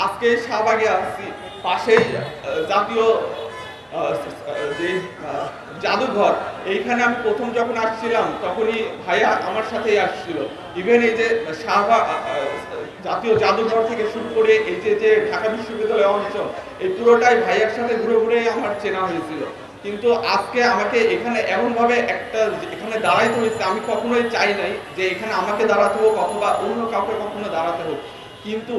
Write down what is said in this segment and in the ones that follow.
আজকে শাহবাগে আসছি, পাশেই জাতীয় যে জাদুঘর, এইখানে আমি প্রথম যখন আসছিলাম তখনই ভাইয়া আমার সাথেই আসছিল। ইভেন এই যে শাহবাগ জাতীয় জাদুঘর থেকে শুরু করে এই যে যে ঢাকা বিশ্ববিদ্যালয় অঞ্চল, এই পুরোটাই ভাইয়ার সাথে ঘুরে ঘুরে আমার চেনা হয়েছিল। কিন্তু আজকে আমাকে এখানে এমনভাবে একটা এখানে দাঁড়াইতে হয়েছে, আমি কখনোই চাই নাই যে এখানে আমাকে দাঁড়াতে হোক অথবা অন্য কাউকে কখনো দাঁড়াতে হোক। কিন্তু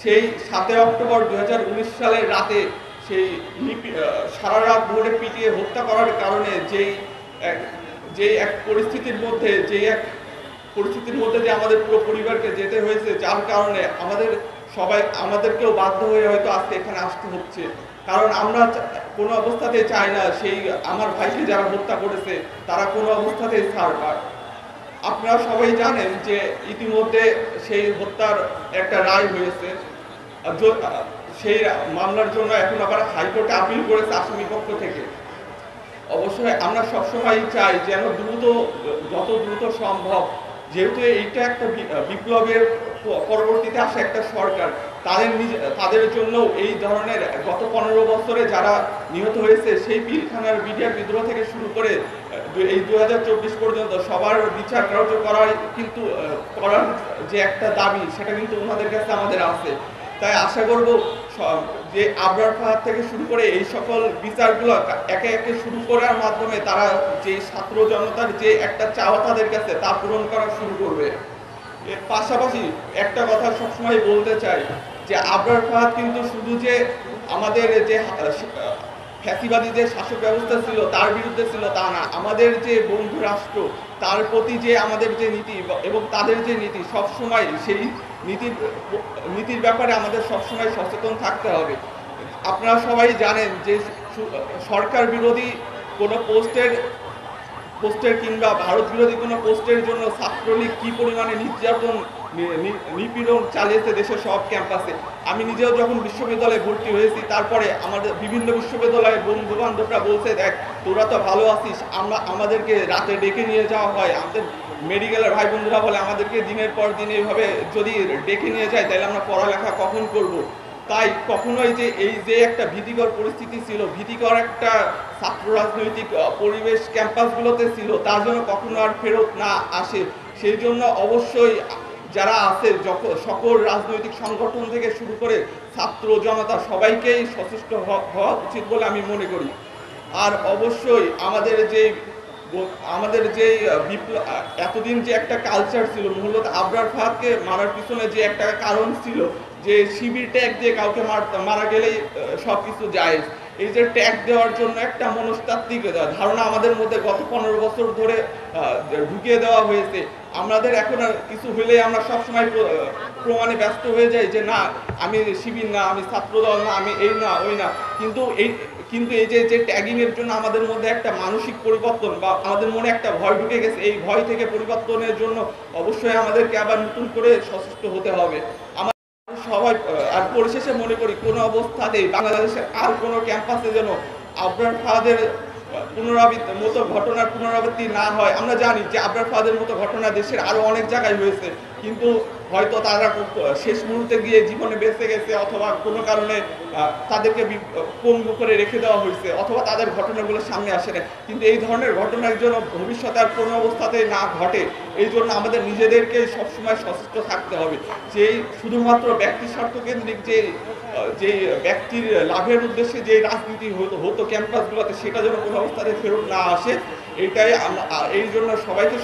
সেই 7 অক্টোবর 2019 সালের রাতে সেই সারা রাত ধরে পিটিয়ে হত্যা করার কারণে যেই এক পরিস্থিতির মধ্যে যে আমাদের পুরো পরিবারকে যেতে হয়েছে, যার কারণে আমাদেরকেও বাধ্য হয়ে হয়তো আজকে এখানে আসতে হচ্ছে। কারণ আমরা কোনো অবস্থাতেই চাই না সেই আমার ভাইকে যারা হত্যা করেছে তারা কোনো অবস্থাতেই ছাড় পায়। আপনারা সবাই জানেন যে ইতিমধ্যে সেই হত্যার একটা রায় হয়েছে। সেই মামলার জন্য এখন আবার হাইকোর্টে আপিল করেছে আসামি পক্ষ থেকে। অবশ্যই আমরা সবসময় চাই যেন যত দ্রুত সম্ভব, যেহেতু এইটা একটা বিপ্লবের পরবর্তীতে আসে একটা সরকার, তাদের জন্য এই ধরনের গত 15 বছরে যারা নিহত হয়েছে সেই পিলখানার বিডিআর বিদ্রোহ থেকে শুরু করে এই 2024 পর্যন্ত সবার বিচার কার্য করার যে একটা দাবি, সেটা কিন্তু ওনাদের কাছে আমাদের আছে। তাই আশা করব যে আবরার ফাহাদ থেকে শুরু করে এই সকল বিচারগুলো একে একে শুরু করার মাধ্যমে তারা যে ছাত্র জনতার যে একটা চাওয়া তাদের কাছে তা পূরণ করা শুরু করবে। এর পাশাপাশি একটা কথা সবসময় বলতে চাই যে আবরার ফাহাদ কিন্তু শুধু যে আমাদের যে ফ্যাসিবাদী যে শাসক ব্যবস্থা ছিল তার বিরুদ্ধে ছিল তা না, আমাদের যে বন্ধু রাষ্ট্র তার প্রতি যে আমাদের যে নীতি এবং তাদের যে নীতি, সবসময় সেই নীতির ব্যাপারে আমাদের সবসময় সচেতন থাকতে হবে। আপনারা সবাই জানেন যে সরকার বিরোধী কোনো পোস্টের কিংবা ভারত বিরোধী কোনো পোস্টের জন্য ছাত্রলীগ কি পরিমাণে নিপীড়ন চালিয়েছে দেশের সব ক্যাম্পাসে। আমি নিজেও যখন বিশ্ববিদ্যালয়ে ভর্তি হয়েছি, তারপরে আমাদের বিভিন্ন বিশ্ববিদ্যালয়ের বন্ধু বান্ধবরা বলছে, দেখ তোরা তো ভালো আছিস, আমাদেরকে রাতে ডেকে নিয়ে যাওয়া হয়, আমাদের মেডিকেলের ভাই বন্ধুরা বলে আমাদেরকে দিনের পর দিন এইভাবে যদি ডেকে নিয়ে যায় তাহলে আমরা পড়ালেখা কখন করব। তাই কখনোই যে এই যে একটা ভীতিকর পরিস্থিতি ছিল, ভীতিকর একটা ছাত্র রাজনৈতিক পরিবেশ ক্যাম্পাসগুলোতে ছিল, তার জন্য কখনো আর ফেরত না আসে। সেই জন্য অবশ্যই যারা আছে সকল রাজনৈতিক সংগঠন থেকে শুরু করে ছাত্র জনতা সবাইকেই সচেষ্ট হওয়া উচিত বলে আমি মনে করি। আর অবশ্যই আমাদের যে বিপ্লব, এতদিন যে একটা কালচার ছিল, মূলত আবরার ফাহাদকে মারার পিছনে যে একটা কারণ ছিল যে শিবির ট্যাগ দিয়ে কাউকে মারা গেলেই সবকিছু যায়। এই যে ট্যাগ দেওয়ার জন্য একটা মনস্তাত্ত্বিক ধারণা আমাদের মধ্যে গত 15 বছর ধরে ঢুকিয়ে দেওয়া হয়েছে। আমাদের এখন কিছু হলেই আমরা সবসময় প্রমাণে ব্যস্ত হয়ে যাই যে না, আমি শিবির না, আমি ছাত্রদল না, আমি এই না ওই না। কিন্তু এই যে ট্যাগিং এর জন্য আমাদের মধ্যে একটা মানসিক পরিবর্তন বা আমাদের মনে একটা ভয় ঢুকে গেছে, এই ভয় থেকে পরিবর্তনের জন্য অবশ্যই আমাদেরকে আবার নতুন করে সচেষ্ট হতে হবে। সবাই আর পরিশেষে মনে করি কোনো অবস্থাতেই বাংলাদেশের আর কোনো ক্যাম্পাসে যেন আবরার ফাহাদের ঘটনার পুনরাবৃত্তি না হয়। আমরা জানি যে আবরার ফাহাদের মতো ঘটনা দেশের আরো অনেক জায়গায় হয়েছে, কিন্তু হয়তো তারা শেষ মুহূর্তে গিয়ে জীবনে বেঁচে গেছে, অথবা কোনো কারণে তাদেরকে পঙ্গু করে রেখে দেওয়া হয়েছে, অথবা তাদের ঘটনাগুলো সামনে আসে না। কিন্তু এই ধরনের ঘটনার জন্য ভবিষ্যতে আর কোনো অবস্থাতে না ঘটে, এই জন্য আমাদের নিজেদেরকে সবসময় সচেষ্ট থাকতে হবে। যেই শুধুমাত্র ব্যক্তি স্বার্থকেন্দ্রিক যে ব্যক্তির লাভের উদ্দেশ্যে যে রাজনীতি হতো ক্যাম্পাসগুলোতে, সেটা যেন কোনো অবস্থাতে ফেরত না আসে, এই জন্য সবাইকে